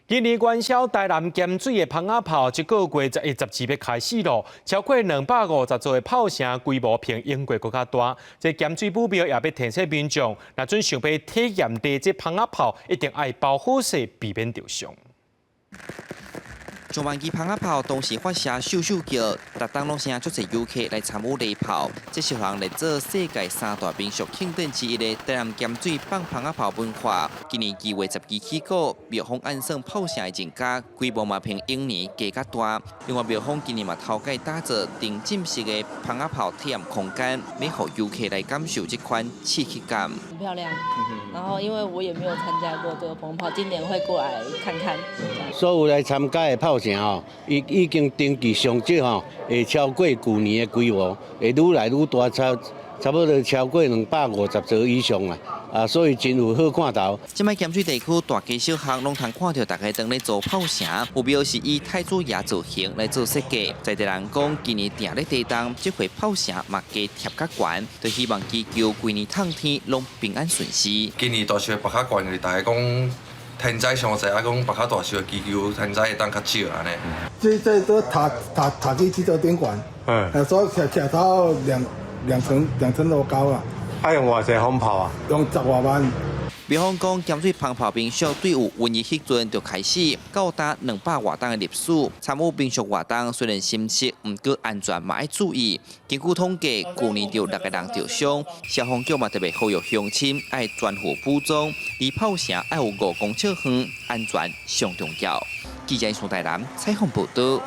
今年元宵台南咸水的蜂仔炮，这个月12要开始咯，超过250座的炮声，规模比英国更加大。这咸水府庙也要提醒民众，若准想要体验这蜂仔炮，一定要保护势，避免受伤。上万支蜂仔炮同时发射咻咻叫，逐当拢声足侪游客来参与礼炮。这是人来做世界三大民俗庆典之一的台南咸水放蜂仔炮文化。今年2月12日起过，庙方按算炮声的增加，规模嘛比往年加较大。另外，庙方今年嘛头改打造沉浸式的蜂仔炮体验空间，要让游客来感受这款刺激感。很漂亮，然后因为我也没有参加过这个蜂炮，今年会过来看看。所有来参加的炮声吼，已经登记上少吼，会超过去年的规模，会愈来愈大，差不多超过250座以上啦。所以真有好看头。即摆咸水地区大街小巷拢通看到大家当咧做炮声，有庙是以太子爷造型来做设计。在地人讲，今年定咧地动，这回炮声嘛加贴较悬，就希望祈求规年冬天拢平安顺遂。今年大小拔较悬，就是大家讲。天灾上济，啊，讲拔较大小，祈求天灾会当较少安尼。这都塔基这个点悬，所以徛到两层楼高啊。用偌济风炮啊？用10多万。比方讲，咸水蜂炮民俗对有瘟疫迄阵就开始，到达200多档的历史。参与民俗活动虽然新鲜，毋过安全嘛要注意。根据统计，去年就6个人受伤，消防局嘛特别呼吁乡亲爱全副武装，而炮声爱有5公尺远，安全上重要。记者宋台南采访报道。